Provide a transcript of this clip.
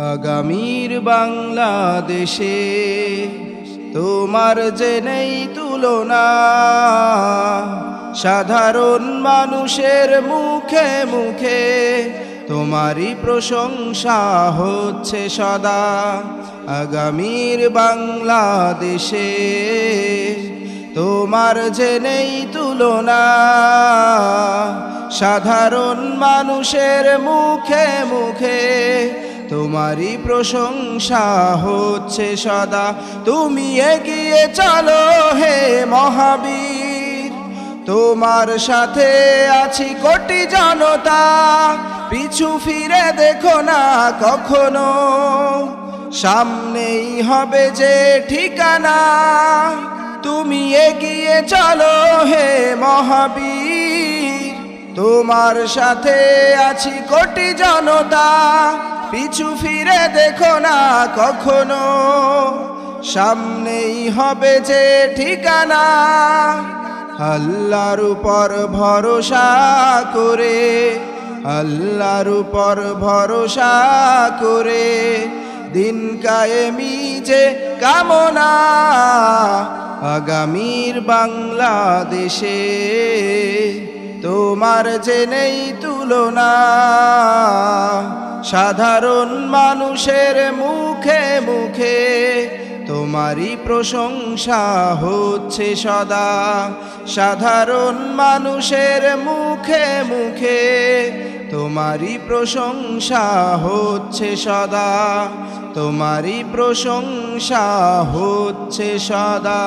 আগামীর বাংলাদেশে তোমার যে নেই তুলনা। সাধারণ মানুষের মুখে মুখে তোমারই প্রশংসা হচ্ছে সদা। আগামীর বাংলাদেশে তোমার যে নেই তুলনা। সাধারণ মানুষের মুখে মুখে তোমারই প্রশংসা হচ্ছে সদা। তুমি এগিয়ে চলো হে মহাবীর, তোমার সাথে আছি কোটি জনতা। পিছু ফিরে দেখো না কখনো, সামনেই হবে যে ঠিকানা। তুমি এগিয়ে চলো হে মহাবীর, তোমার সাথে আছি কোটি জনতা। পিছু ফিরে দেখো না কখনো, সামনেই হবে যে ঠিকানা। আল্লাহর উপর ভরসা করে, আল্লাহর উপর ভরসা করে দিন কায়েমি যে কামনা। আগামীর বাংলাদেশে তোমার যে নেই তুলনা। সাধারণ মানুষের মুখে মুখে তোমারই প্রশংসা হচ্ছে সদা। সাধারণ মানুষের মুখে মুখে তোমারই প্রশংসা হচ্ছে সদা। তোমারই প্রশংসা হচ্ছে সদা।